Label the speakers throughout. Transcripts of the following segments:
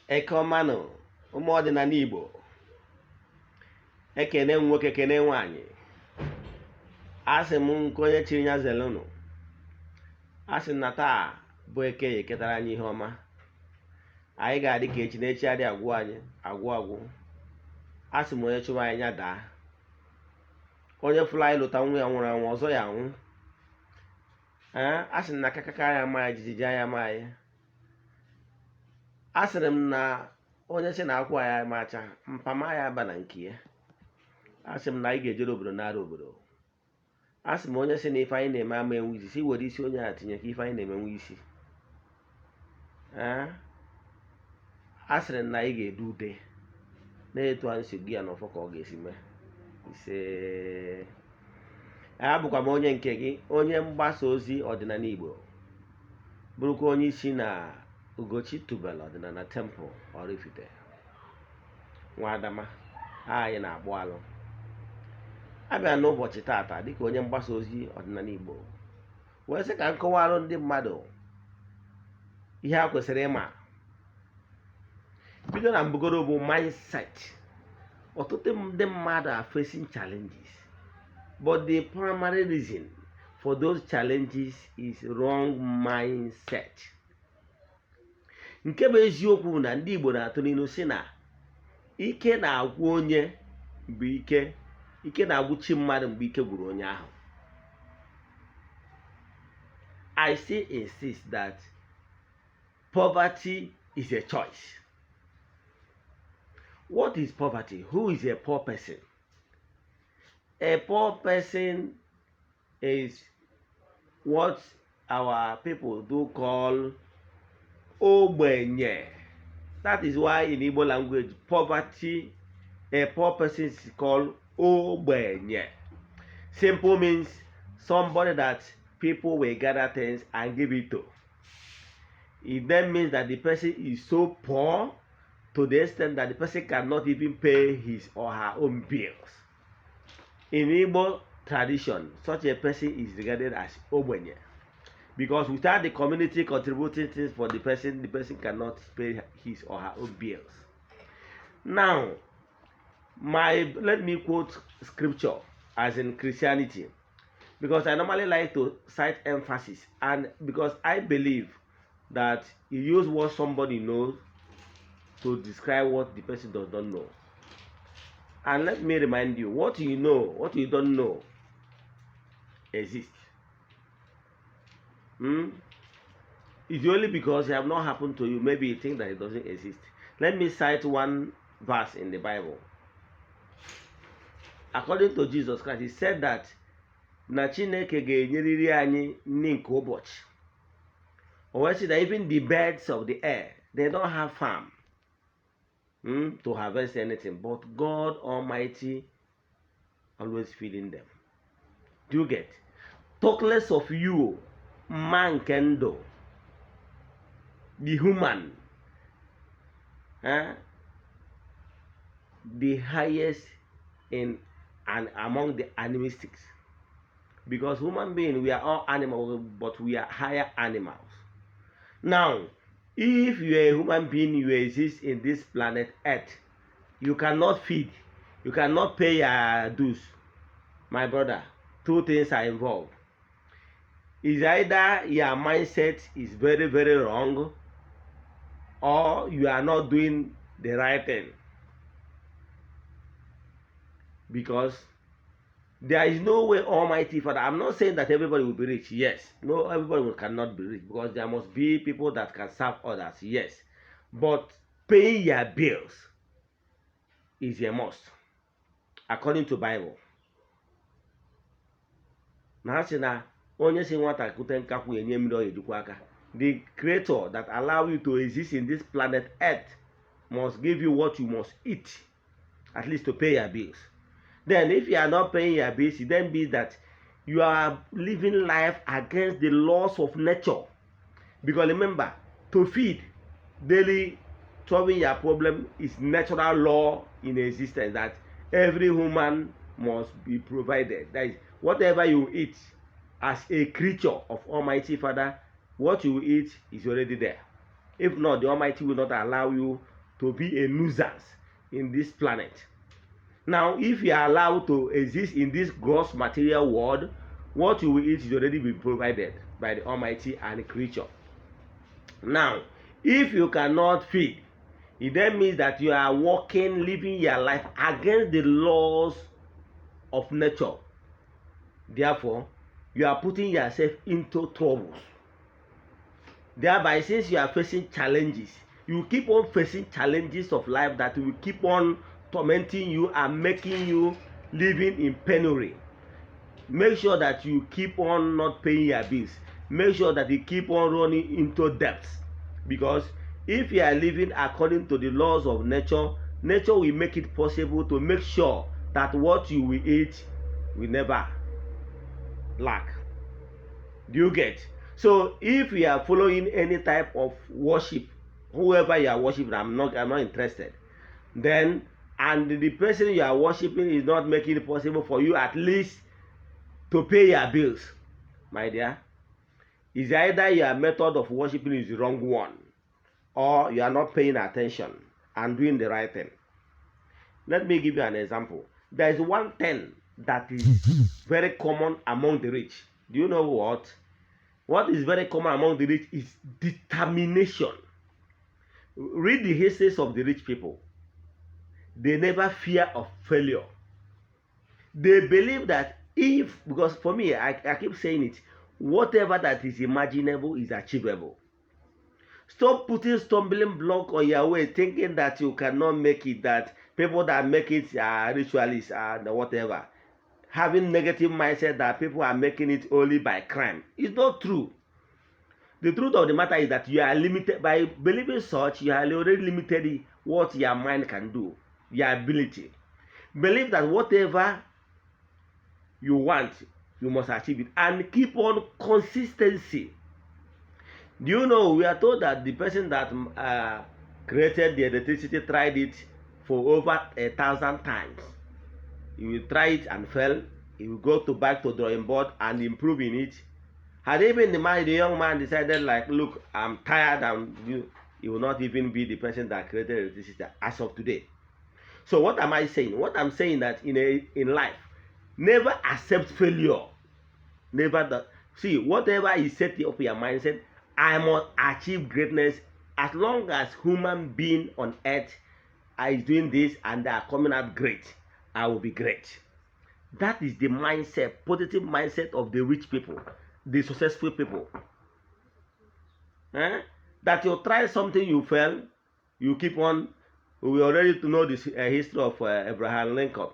Speaker 1: Ekomano, ụmụ ọdịnala Igbo, ekene nwoke kene nwaanyị, asị m nke onye chiri ya zelụnụ, asị na taa bụ eke ya eketara anyị ihe ọma, anyị ga-adị ka echi na echi adị agwụ anyị agwụ, asị m onye chụwa anyị ya daa, onye fụrụ anyị lụta nwa ya nwụrụ anwụ ọzọ ya anwụ, asị na akakaka ya ama ya jijiji anya ama anyị, asịrị m na onye si na akwụ ya macha mpama ya aba na nke ya, asị m na anyị ga-ejere obodo nara obodo, asị m onye si na ife anyị na-eme ama enwe isi si were isi onye a tinye ka ife anyị na-emenwe isi, asịrị m na anyị ga-edu ude na-etu anyị si gị ya n'ọfọ ka ọ ga-esi mee ise. Abụkwa m onye nke gị, onye mgbasa ozi ọdịnala Igbo, bụrụkwa onye isi na Ugochi tubelu ọdịnala temple Oraifite, Nwa Adama anyị na-agbụ alụ. Abịa n'ụbọchị tata dịka onye mgbasa ozi ọdịnala Igbo wee sị ka m kọwarụ ndị mmadụ ihe ha kwesịrị ịma. Bido na mbugoro bụ mindset. Ọtụtụ ndị mmadụ are facing challenges, but the primary reason for those challenges is wrong mindset. Nke bụ eziokwu na ndị Igbo na-atụ n'ilu si na ike na-agwụ onye mgbe ike na-agwụ chi mmadụ mgbe ike gwụrụ onye ahụ. I still insist that poverty is a choice. What is poverty? Who is a poor person? A poor person is what our people do call ogbenye. That is why in Igbo language, poverty, a poor person is called ogbenye. Simple means somebody that people will gather things and give it to. It then means that the person is so poor to the extent that the person cannot even pay his or her own bills. In Igbo tradition, such a person is regarded as ogbenye, because without the community contributing things for the person cannot pay his or her own bills. Now, let me quote scripture as in Christianity, because I normally like to cite emphasis, and because I believe that you use what somebody knows to describe what the person does not know. And let me remind you, what you know, what you don't know exists. It's only because it have not happened to you, maybe you think that it doesn't exist. Let me cite one verse in the Bible. According to Jesus Christ, he said that na Chineke ga-enyeriri anyị nni nke ụbọchị. Or say that even the birds of the air, they don't have farm to harvest anything, but God Almighty always feeding them. Do you get? Talk less of you, man kendo, the human, the highest in and among the animalistics, because human beings, we are all animals, but we are higher animals. Now, if you are a human being, you exist in this planet Earth, you cannot feed, you cannot pay your dues. My brother, two things are involved. Is either your mindset is very, very wrong, or you are not doing the right thing. Because there is no way Almighty Father, I'm not saying that everybody will be rich, yes. No, everybody cannot be rich, because there must be people that can serve others, yes. But paying your bills is a must, according to Bible. The creator that allows you to exist in this planet Earth must give you what you must eat, at least to pay your bills. Then if you are not paying your bills, it then means that you are living life against the laws of nature. Because remember, to feed daily, solving your problem is natural law in existence, that every human must be provided. That is, whatever you eat as a creature of Almighty Father, what you eat is already there. If not, the Almighty will not allow you to be a nuisance in this planet. Now, if you are allowed to exist in this gross material world, what you will eat is already been provided by the Almighty and the creature. Now, if you cannot feed, it then means that you are working, living your life against the laws of nature. Therefore, you are putting yourself into troubles. Thereby, since you are facing challenges, you keep on facing challenges of life that will keep on tormenting you and making you living in penury. Make sure that you keep on not paying your bills. Make sure that you keep on running into debts. Because if you are living according to the laws of nature, nature will make it possible to make sure that what you will eat will never lack. Do you get? So if you are following any type of worship, whoever you are worshiping, I'm not interested. Then, and the person you are worshiping is not making it possible for you at least to pay your bills, my dear, is either your method of worshiping is the wrong one, or you are not paying attention and doing the right thing. Let me give you an example. There is one thing that is very common among the rich. Do you know what? What is very common among the rich is determination. Read the histories of the rich people. They never fear of failure. They believe that if, because for me, I keep saying it, whatever that is imaginable is achievable. Stop putting stumbling block on your way, thinking that you cannot make it, that people that make it are ritualists and whatever. Having negative mindset that people are making it only by crime. It's not true. The truth of the matter is that you are limited. By believing such, you are already limited what your mind can do, your ability. Believe that whatever you want, you must achieve it, and keep on consistency. Do you know, we are told that the person that created the electricity tried it for over 1,000 times. He will try it and fail. He will go back to drawing board and improve in it. Had even the young man decided, like, look, I'm tired, he will not even be the person that created electricity as of today. So what am I saying? What I'm saying that in life, never accept failure. Never. See, whatever you set up your mindset, I must achieve greatness. As long as human being on earth is doing this and they are coming out great, I will be great. That is the mindset, positive mindset of the rich people, the successful people. That you try something, you fail, you keep on. We already know this history of Abraham Lincoln.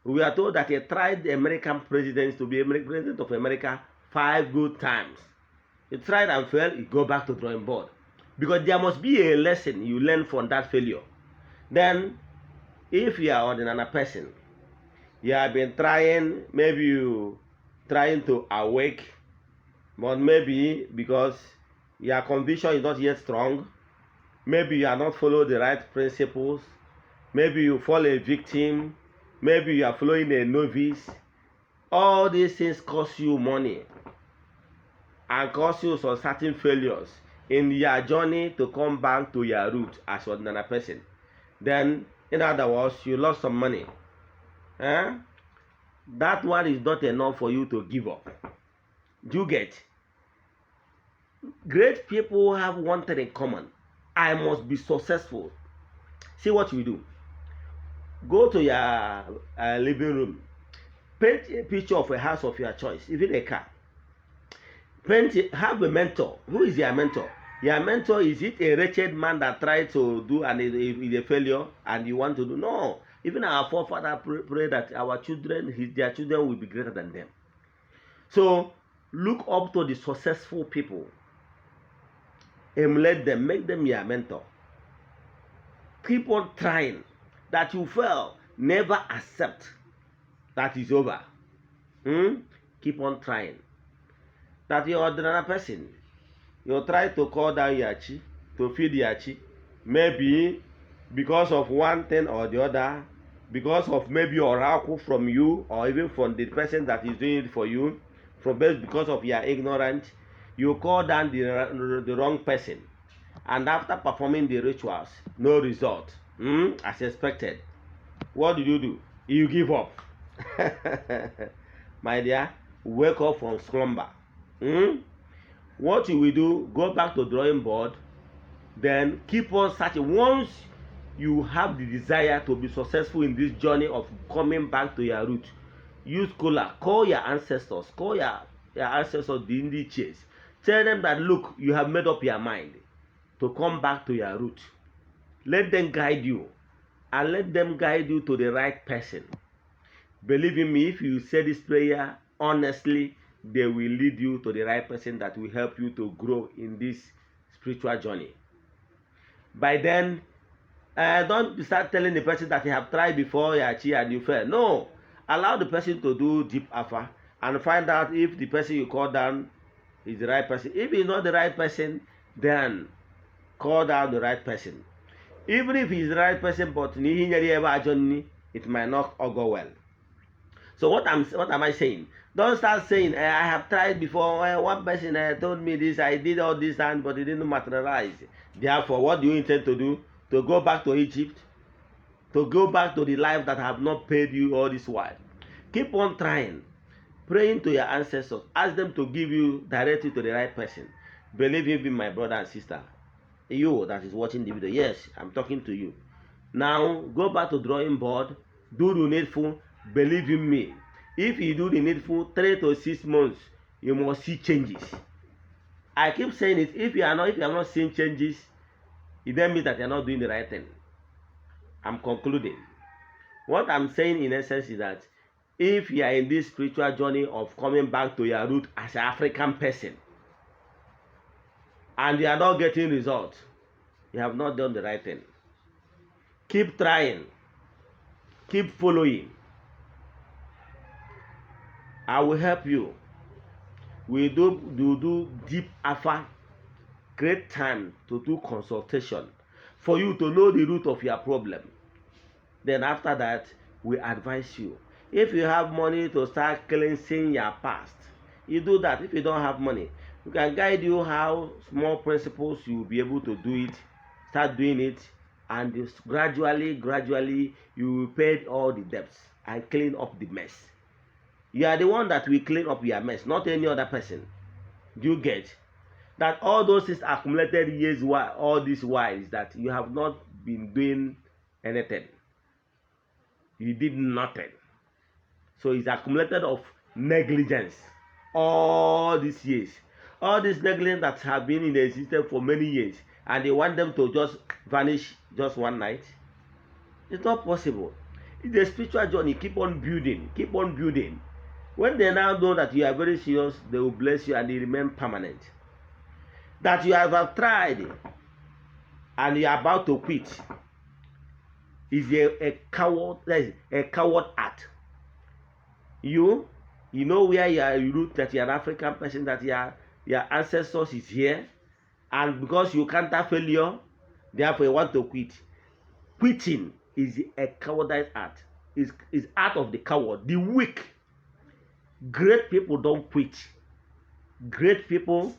Speaker 1: We are told that he tried the American president to be president of America 5 good times. He tried and failed, he go back to drawing board. Because there must be a lesson you learn from that failure. Then, if you are an ordinary person, you have been trying, maybe you trying to awake, but maybe because your conviction is not yet strong, maybe you are not following the right principles, maybe you fall a victim, maybe you are following a novice. All these things cost you money and cause you some certain failures in your journey to come back to your root as an ordinary person. Then, in other words, you lost some money. That one is not enough for you to give up. Do you get? Great people have one thing in common. I must be successful. See what you do. Go to your living room. Paint a picture of a house of your choice, even a car. Paint it, have a mentor. Who is your mentor? Your mentor, is it a wretched man that tried to do and is a failure and you want to do? No. Even our forefathers pray that our children, their children will be greater than them. So, look up to the successful people. Emulate them, make them your mentor. Keep on trying. That you fail, never accept that is over. Keep on trying. That you're an ordinary person, you try to call down your chi, to feed your chi, maybe because of one thing or the other, because of maybe oracle from you, or even from the person that is doing it for you, because of your ignorance, you call down the wrong person. and after performing the rituals, no result, as expected, what did you do? You give up. My dear, wake up from slumber. What you will do, go back to drawing board, then keep on searching. Once you have the desire to be successful in this journey of coming back to your root, use kola, call your ancestors, call your ancestors, the indiches. Tell them that, look, you have made up your mind to come back to your root. Let them guide you, and let them guide you to the right person. Believe in me, if you say this prayer honestly, they will lead you to the right person that will help you to grow in this spiritual journey. By then, don't start telling the person that you have tried before, you achieve and you fail. No, allow the person to do deep alpha and find out if the person you call down is the right person. If he's not the right person, then call down the right person. Even if he's the right person, but it might not all go well. So what am I saying? Don't start saying, I have tried before. One person told me this, I did all this, but it didn't materialize. Therefore, what do you intend to do? To go back to Egypt? To go back to the life that have not paid you all this while? Keep on trying, praying to your ancestors. Ask them to give you directly to the right person. Believe me, my brother and sister, you that is watching the video, yes, I'm talking to you. Now, go back to drawing board, do the needful. Believe in me, if you do the needful, 3 to 6 months, you must see changes. I keep saying it. If you are not seeing changes, it then means that you are not doing the right thing. I'm concluding. What I'm saying in essence is that if you are in this spiritual journey of coming back to your root as an African person, and you are not getting results, you have not done the right thing. Keep trying, keep following. I will help you. We do deep alpha, great time to do consultation for you to know the root of your problem. Then after that, we advise you. If you have money to start cleansing your past, you do that. If you don't have money, we can guide you how small principles you will be able to do it, start doing it, and gradually you will pay all the debts and clean up the mess. You are the one that will clean up your mess, not any other person. Do you get that? All those things accumulated years while, all these while, is that you have not been doing anything. You did nothing. So it's accumulated of negligence all these years. All these negligence that have been in existence for many years, and they want them to just vanish just one night. It's not possible. It's a spiritual journey. Keep on building. Keep on building. When they now know that you are very serious, they will bless you and they remain permanent. That you have tried and you are about to quit is a coward act. You know where you are root, that you are an African person, that your ancestors is here, and because you can't have failure, therefore you want to quit. Quitting is a cowardice act. Is act of the coward, the weak. Great people don't quit. Great people,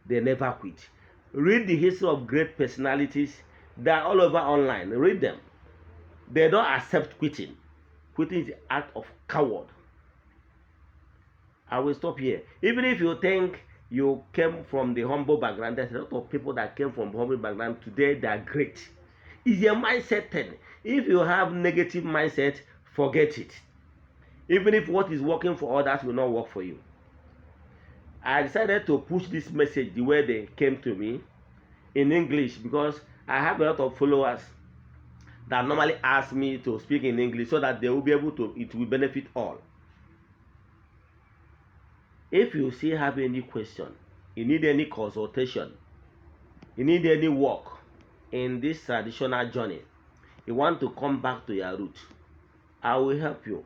Speaker 1: they never quit. Read the history of great personalities. They are all over online. Read them. They don't accept quitting. Quitting is the act of coward. I will stop here. Even if you think you came from the humble background, there's a lot of people that came from humble background today, they are great. It's a mindset thing. If you have negative mindset, forget it. Even if what is working for others will not work for you. I decided to push this message the way they came to me in English, because I have a lot of followers that normally ask me to speak in English so that they will be able to, it will benefit all. If you still have any question, you need any consultation, you need any work in this traditional journey, you want to come back to your root, I will help you.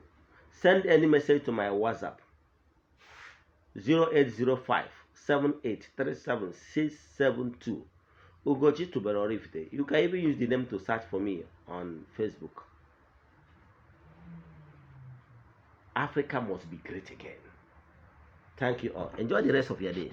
Speaker 1: Send any message to my WhatsApp 0805 7837 672. Ugochi tubelu Oraifite. You can even use the name to search for me on Facebook. Africa must be great again. Thank you all. Enjoy the rest of your day.